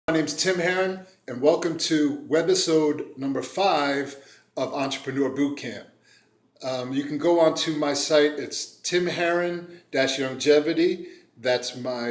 My name's Tim Herron, and welcome to Webisode number 5 of Entrepreneur Bootcamp. You can go onto my site. It's Tim Herron-Longevity. That's my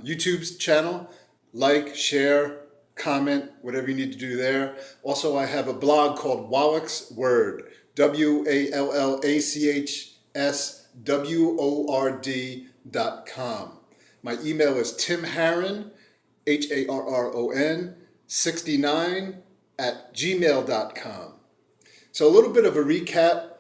YouTube channel. Like, share, comment, whatever you need to do there. Also, I have a blog called Wallach's Word, WALLACHSWORD.com. My email is timharron, HARRON 69 at gmail.com. So a little bit of a recap.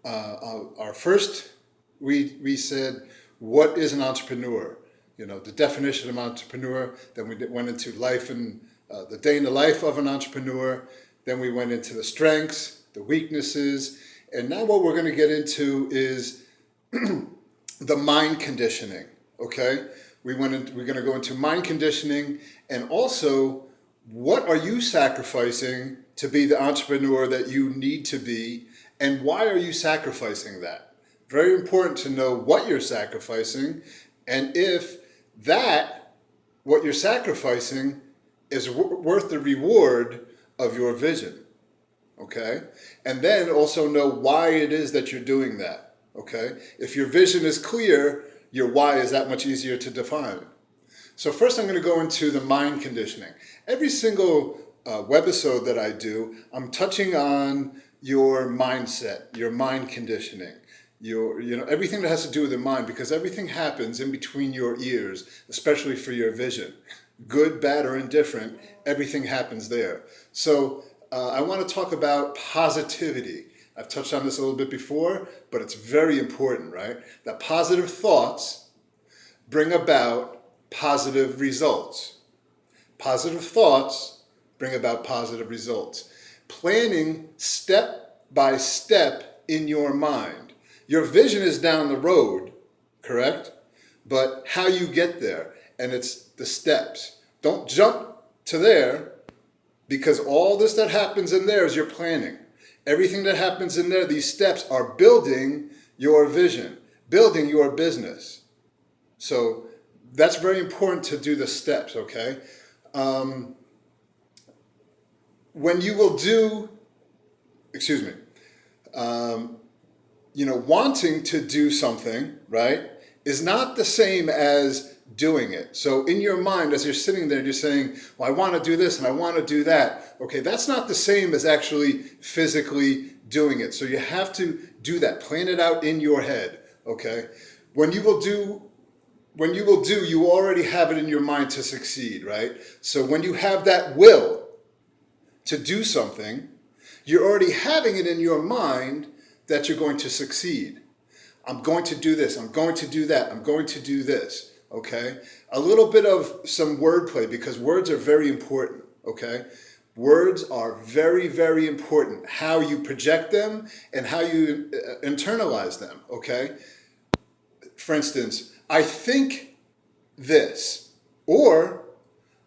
Our first, we said, what is an entrepreneur? You know, the definition of entrepreneur. Then we went into life and the day in the life of an entrepreneur. Then we went into the strengths, the weaknesses. And now what we're going to get into is the mind conditioning, okay? We're going to go into mind conditioning, and also what are you sacrificing to be the entrepreneur that you need to be, and why are you sacrificing that? Very important to know what you're sacrificing, and if that, what you're sacrificing, is worth the reward of your vision, okay? And then also know why it is that you're doing that, okay? If your vision is clear, your why is that much easier to define. So first I'm going to go into the mind conditioning. Every single webisode that I do, I'm touching on your mindset, your mind conditioning, everything that has to do with the mind, because everything happens in between your ears, especially for your vision. Good, bad, or indifferent, everything happens there. So I want to talk about positivity. I've touched on this a little bit before, but it's very important, right? That positive thoughts bring about positive results. Positive thoughts bring about positive results. Planning step by step in your mind. Your vision is down the road, correct? But how you get there, and it's the steps. Don't jump to there, because all this that happens in there is your planning. Everything that happens in there, these steps are building your vision, building your business. So that's very important to do the steps, okay? When you will do, wanting to do something, right, is not the same as doing it. So in your mind, as you're sitting there, you're saying, well, I want to do this and I want to do that. Okay, that's not the same as actually physically doing it. So you have to do that. Plan it out in your head, okay? When you will do, you already have it in your mind to succeed, right? So when you have that will to do something, you're already having it in your mind that you're going to succeed. I'm going to do this. I'm going to do that. I'm going to do this. Okay? A little bit of some wordplay, because words are very important. Okay? Words are very, very important. How you project them and how you internalize them. Okay? For instance, I think this, or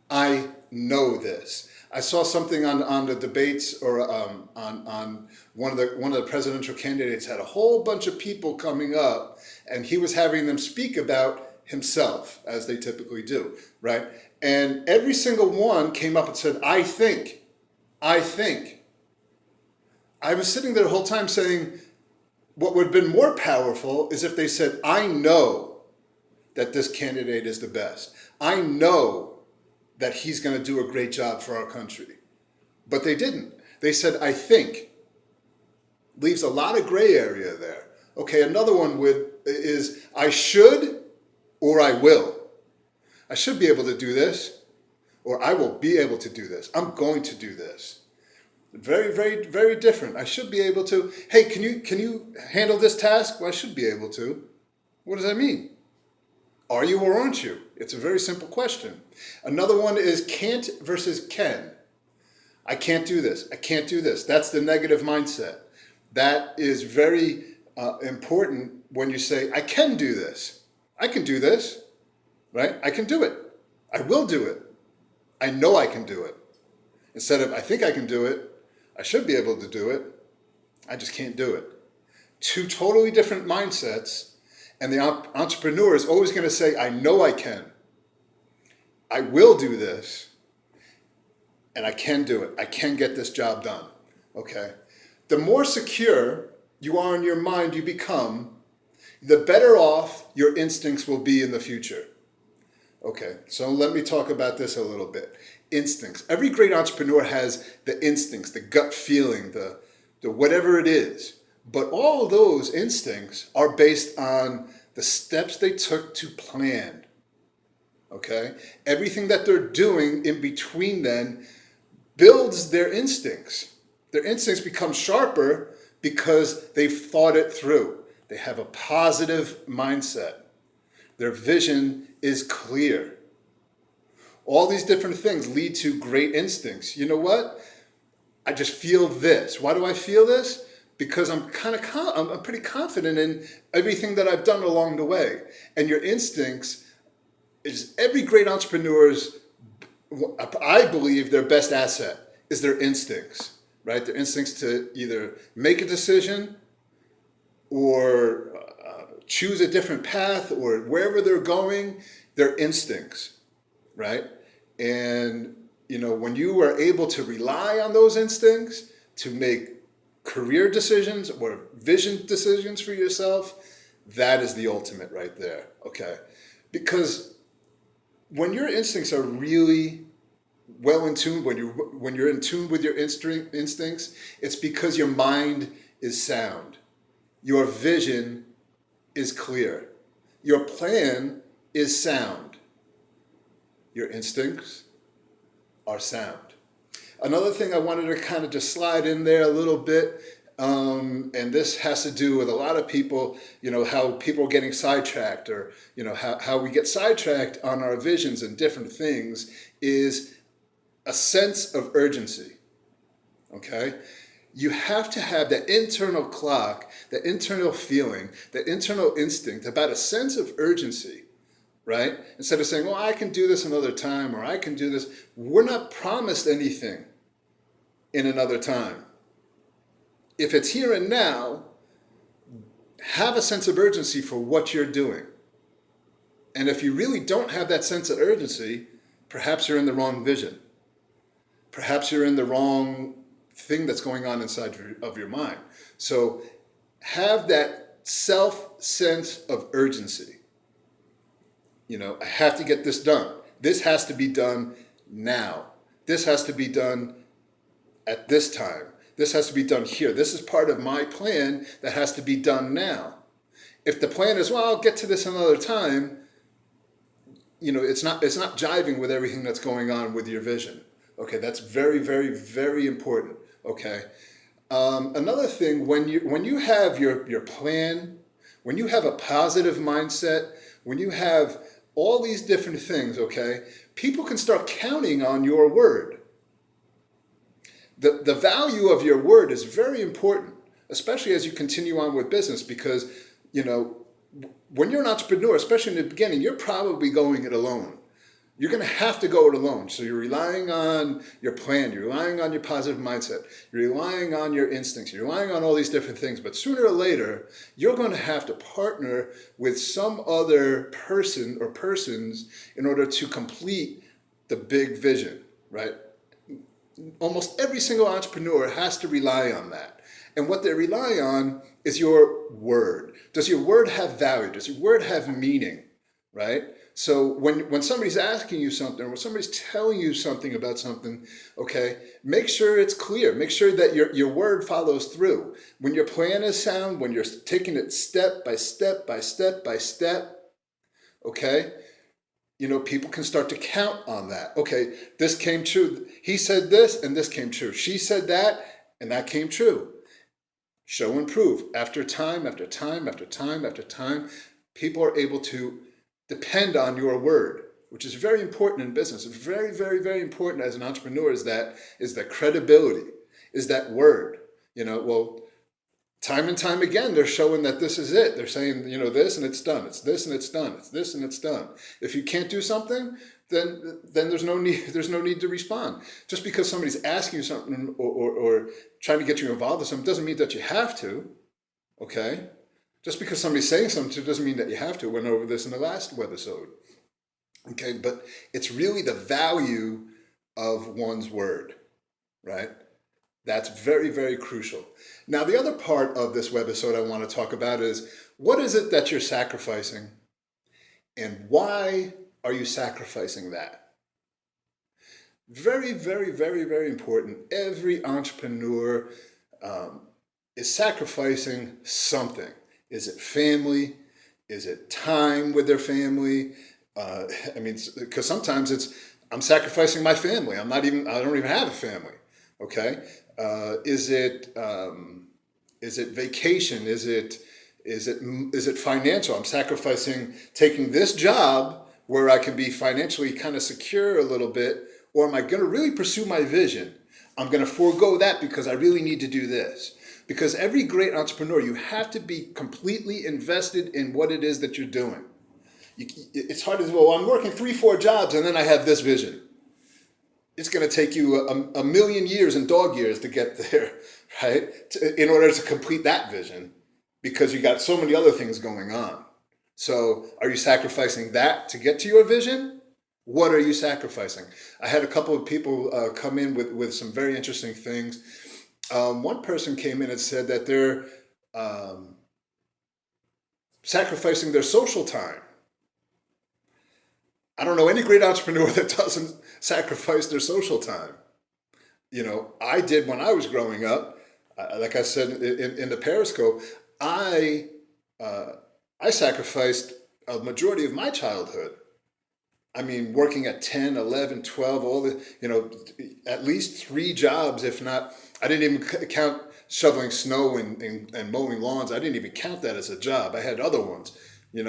I know this. I saw something on the debates, or on one of the presidential candidates had a whole bunch of people coming up, and he was having them speak about himself, as they typically do, right? And every single one came up and said, I think. I think. I was sitting there the whole time saying, what would have been more powerful is if they said, I know that this candidate is the best. I know that he's going to do a great job for our country. But they didn't. They said, I think. Leaves a lot of gray area there. Okay, another one is I should, or I will. I should be able to do this, or I will be able to do this. I'm going to do this. Very, very, very different. I should be able to. Hey, can you handle this task? Well, I should be able to. What does that mean? Are you or aren't you? It's a very simple question. Another one is can't versus can. I can't do this. I can't do this. That's the negative mindset. That is very important when you say, I can do this. I can do this, right? I can do it. I will do it. I know I can do it. Instead of, I think I can do it. I should be able to do it. I just can't do it. Two totally different mindsets. And the entrepreneur is always going to say, I know I can. I will do this. and I can do it. I can get this job done. Okay. The more secure you are in your mind you become, the better off your instincts will be in the future. Okay, so let me talk about this a little bit. Instincts. Every great entrepreneur has the instincts, the gut feeling, the whatever it is. But all of those instincts are based on the steps they took to plan. Okay? Everything that they're doing in between then builds their instincts. Their instincts become sharper because they've thought it through. They have a positive mindset. Their vision is clear. All these different things lead to great instincts. You know what? I just feel this. Why do I feel this? Because I'm I'm pretty confident in everything that I've done along the way. And your instincts is every great entrepreneur's, I believe, their best asset is their instincts, right? Their instincts to either make a decision or choose a different path or wherever they're going, their instincts, right? And, when you are able to rely on those instincts to make career decisions or vision decisions for yourself, that is the ultimate right there, okay? Because when your instincts are really well in tune, when you're in tune with your instincts, it's because your mind is sound. Your vision is clear. Your plan is sound. Your instincts are sound. Another thing I wanted to kind of just slide in there a little bit, and this has to do with a lot of people, how people are getting sidetracked, or, how we get sidetracked on our visions and different things, is a sense of urgency, okay? You have to have that internal clock, that internal feeling, that internal instinct about a sense of urgency, right? Instead of saying, well, I can do this another time, or I can do this. We're not promised anything in another time. If it's here and now, have a sense of urgency for what you're doing. And if you really don't have that sense of urgency, perhaps you're in the wrong vision. Perhaps you're in the wrong thing that's going on inside of your mind. So have that sense of urgency. I have to get this done. This has to be done now. This has to be done at this time. This has to be done here. This is part of my plan that has to be done now. If the plan is, well, I'll get to this another time, it's not jiving with everything that's going on with your vision. Okay, that's very, very, very important. Okay. Another thing, when you have your plan, when you have a positive mindset, when you have all these different things, okay, people can start counting on your word. The value of your word is very important, especially as you continue on with business, because, when you're an entrepreneur, especially in the beginning, you're probably going it alone. You're going to have to go it alone. So you're relying on your plan. You're relying on your positive mindset. You're relying on your instincts. You're relying on all these different things. But sooner or later, you're going to have to partner with some other person or persons in order to complete the big vision, right? Almost every single entrepreneur has to rely on that. And what they rely on is your word. Does your word have value? Does your word have meaning, right? So when somebody's asking you something, or when somebody's telling you something about something, okay, make sure it's clear. Make sure that your word follows through. When your plan is sound, when you're taking it step by step by step by step, okay, people can start to count on that. Okay, this came true. He said this, and this came true. She said that, and that came true. Show and prove. After time, after time, after time, after time, people are able to depend on your word, which is very important in business. It's very, very, very important as an entrepreneur is that credibility, is that word. Time and time again, they're showing that this is it. They're saying, this and it's done. It's this and it's done. It's this and it's done. If you can't do something, then there's no need to respond. Just because somebody's asking you something or trying to get you involved in something doesn't mean that you have to. Okay? Just because somebody's saying something doesn't mean that you have to. We went over this in the last webisode. Okay, but it's really the value of one's word, right? That's very, very crucial. Now, the other part of this webisode I want to talk about is what is it that you're sacrificing and why are you sacrificing that? Very, very, very, very important. Every entrepreneur is sacrificing something. Is it family? Is it time with their family? Because sometimes I'm sacrificing my family. I don't even have a family. Okay. Is it vacation? Is it financial? I'm sacrificing taking this job where I can be financially kind of secure a little bit, or am I going to really pursue my vision? I'm going to forego that because I really need to do this. Because every great entrepreneur, you have to be completely invested in what it is that you're doing. It's hard to say, well, I'm working 3-4 jobs and then I have this vision. It's going to take you a million years and dog years to get there, right? In order to complete that vision, because you got so many other things going on. So are you sacrificing that to get to your vision? What are you sacrificing? I had a couple of people come in with some very interesting things. One person came in and said that they're sacrificing their social time. I don't know any great entrepreneur that doesn't sacrifice their social time. I did when I was growing up. Like I said in the Periscope, I sacrificed a majority of my childhood. I mean, working at 10, 11, 12, at least 3 jobs, if not. I didn't even count shoveling snow and mowing lawns. I didn't even count that as a job. I had other ones,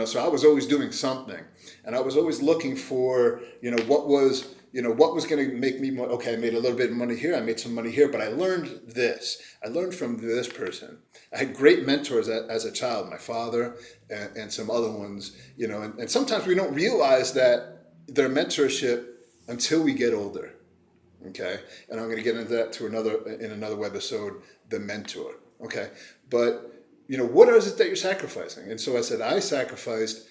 so I was always doing something. And I was always looking for, what was going to make me more, okay, I made a little bit of money here, I made some money here, but I learned this. I learned from this person. I had great mentors as a child, my father and some other ones, and sometimes we don't realize that their mentorship until we get older. Okay, and I'm going to get into that in another webisode, the mentor. Okay, but what is it that you're sacrificing? And so I said I sacrificed,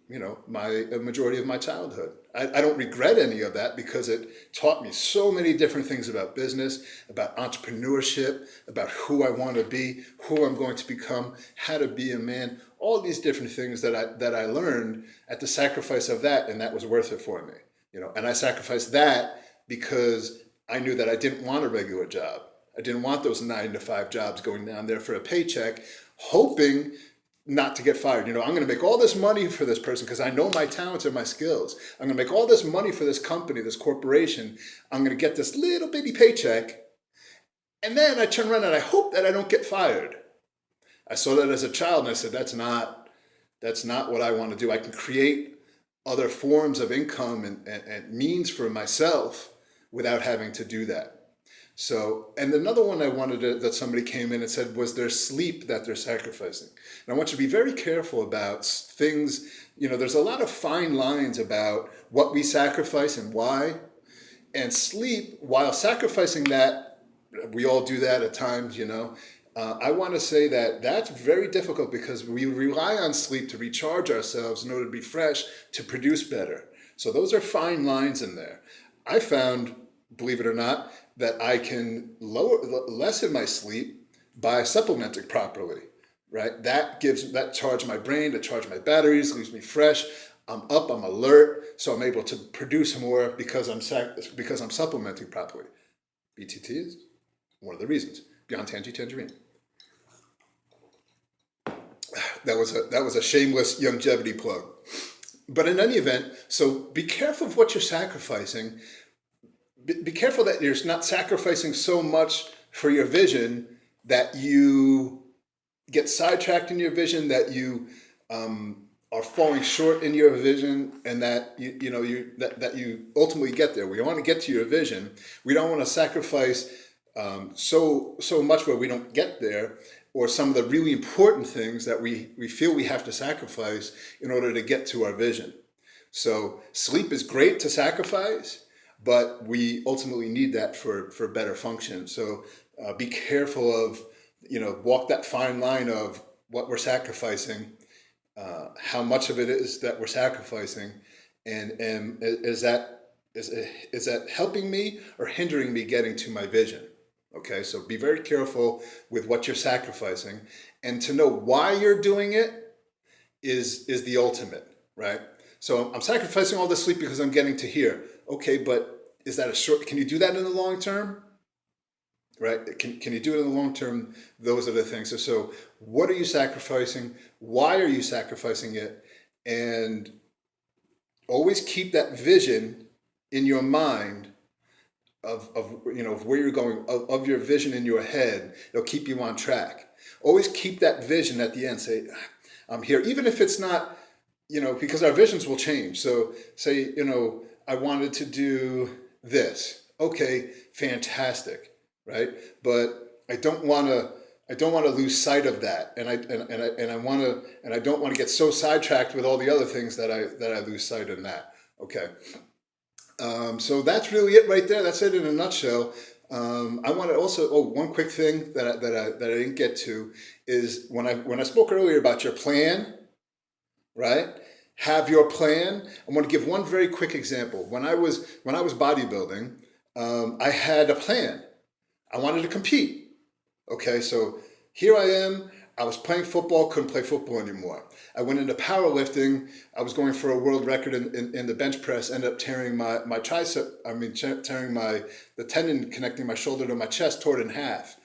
a majority of my childhood. I don't regret any of that because it taught me so many different things about business, about entrepreneurship, about who I want to be, who I'm going to become, how to be a man. All these different things that I learned at the sacrifice of that, and that was worth it for me. And I sacrificed that because I knew that I didn't want a regular job. I didn't want those 9-to-5 jobs going down there for a paycheck, hoping not to get fired. I'm going to make all this money for this person because I know my talents and my skills. I'm going to make all this money for this company, this corporation. I'm going to get this little bitty paycheck. And then I turn around and I hope that I don't get fired. I saw that as a child and I said, that's not what I want to do. I can create other forms of income and means for myself without having to do that. So, and another one I wanted that somebody came in and said was their sleep that they're sacrificing. And I want you to be very careful about things. There's a lot of fine lines about what we sacrifice and why. And sleep, while sacrificing that, we all do that at times, I want to say that that's very difficult because we rely on sleep to recharge ourselves in order to be fresh, to produce better. So those are fine lines in there. I found, believe it or not, that I can lessen my sleep by supplementing properly, right? That charge my brain, that charge my batteries, leaves me fresh. I'm up, I'm alert, so I'm able to produce more because I'm supplementing properly. BTT is one of the reasons. Beyond Tangerine. That was a shameless longevity plug. But in any event, so be careful of what you're sacrificing. Be careful that you're not sacrificing so much for your vision that you get sidetracked in your vision, that you are falling short in your vision, and that you ultimately get there. We want to get to your vision. We don't want to sacrifice so much where we don't get there, or some of the really important things that we feel we have to sacrifice in order to get to our vision. So sleep is great to sacrifice, but we ultimately need that for better function. So be careful of, walk that fine line of what we're sacrificing, how much of it is that we're sacrificing, and is that is that helping me or hindering me getting to my vision? Okay, so be very careful with what you're sacrificing, and to know why you're doing it is the ultimate, right? So I'm sacrificing all this sleep because I'm getting to here. Okay, but is that a short? Can you do that in the long term? Right? Can you do it in the long term? Those are the things. So what are you sacrificing? Why are you sacrificing it? And always keep that vision in your mind of where you're going, of your vision in your head. It'll keep you on track. Always keep that vision at the end. Say, I'm here, even if it's not, because our visions will change. So say, I wanted to do this. Okay, fantastic, right? But I don't want to lose sight of that, and I don't want to get so sidetracked with all the other things that I lose sight in that. Okay. So that's really it right there. That's it in a nutshell. I want to also, one quick thing that I didn't get to is when I spoke earlier about your plan, right? Have your plan. I want to give one very quick example. When I was bodybuilding, I had a plan. I wanted to compete. Okay, so here I am. I was playing football, couldn't play football anymore. I went into powerlifting. I was going for a world record in the bench press, ended up tearing my tricep, tearing the tendon connecting my shoulder to my chest, tore it in half,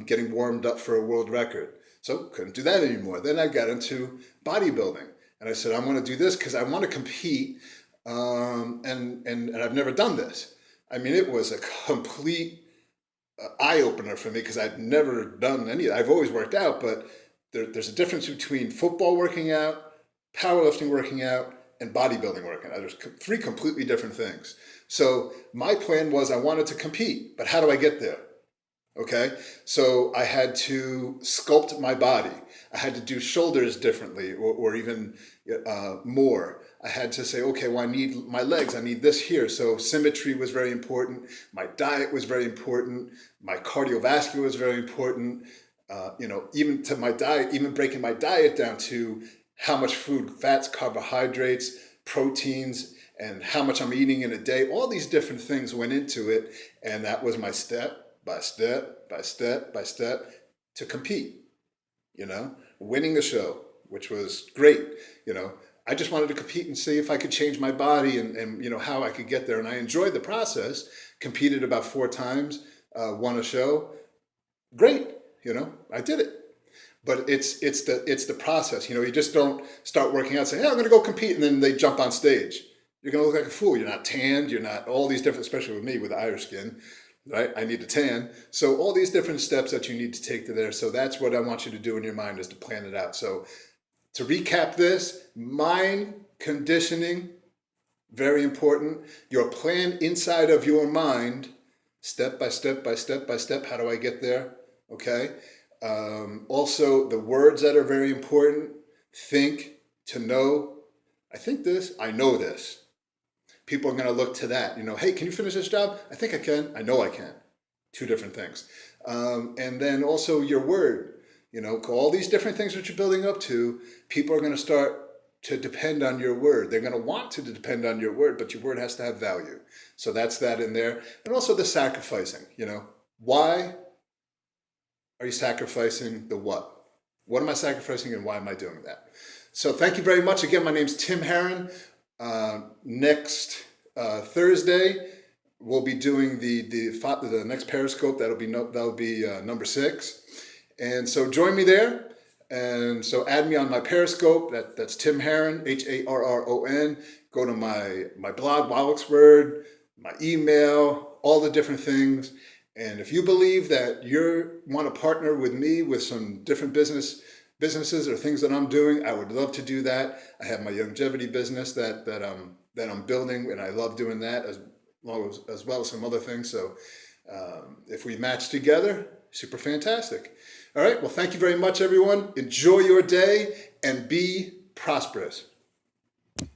getting warmed up for a world record. So couldn't do that anymore. Then I got into bodybuilding. And I said, I want to do this because I want to compete, and I've never done this. I mean, it was a complete eye-opener for me because I'd never done any of that. I've always worked out, but there's a difference between football working out, powerlifting working out, and bodybuilding working out. There's three completely different things. So my plan was I wanted to compete, but how do I get there? Okay, so I had to sculpt my body. I had to do shoulders differently, or even more. I had to say, okay, well, I need my legs. I need this here. So symmetry was very important. My diet was very important. My cardiovascular was very important. Even to my diet, even breaking my diet down to how much food, fats, carbohydrates, proteins, and how much I'm eating in a day. All these different things went into it, and that was my step by step by step by step to compete, winning the show, which was great. I just wanted to compete and see if I could change my body and how I could get there. And I enjoyed the process, competed about 4 times, won a show. Great, I did it. But it's the process. You just don't start working out saying, hey, I'm going to go compete, and then they jump on stage. You're going to look like a fool. You're not tanned. You're not all these different, especially with me with Irish skin. Right? I need a tan. So all these different steps that you need to take to there. So that's what I want you to do in your mind, is to plan it out. So to recap this, mind conditioning, very important. Your plan inside of your mind, step by step by step by step. How do I get there? Okay. Also, the words that are very important. Think, to know. I think this, I know this. People are going to look to that. Hey, can you finish this job? I think I can. I know I can. 2 different things. And then also your word. All these different things that you're building up to, people are going to start to depend on your word. They're going to want to depend on your word, but your word has to have value. So that's that in there. And also the sacrificing. Why are you sacrificing the what? What am I sacrificing and why am I doing that? So thank you very much. Again, my name's Tim Herron. Next Thursday, we'll be doing the next Periscope. That'll be number 6, and so join me there. And so add me on my Periscope. That's Tim Herron, Harron. Go to my blog, Wallexword, my email, all the different things. And if you believe that you want to partner with me with some different businesses or things that I'm doing, I would love to do that. I have my longevity business that I'm building, and I love doing that as well as some other things. So if we match together, super fantastic. All right, well, thank you very much, everyone. Enjoy your day and be prosperous.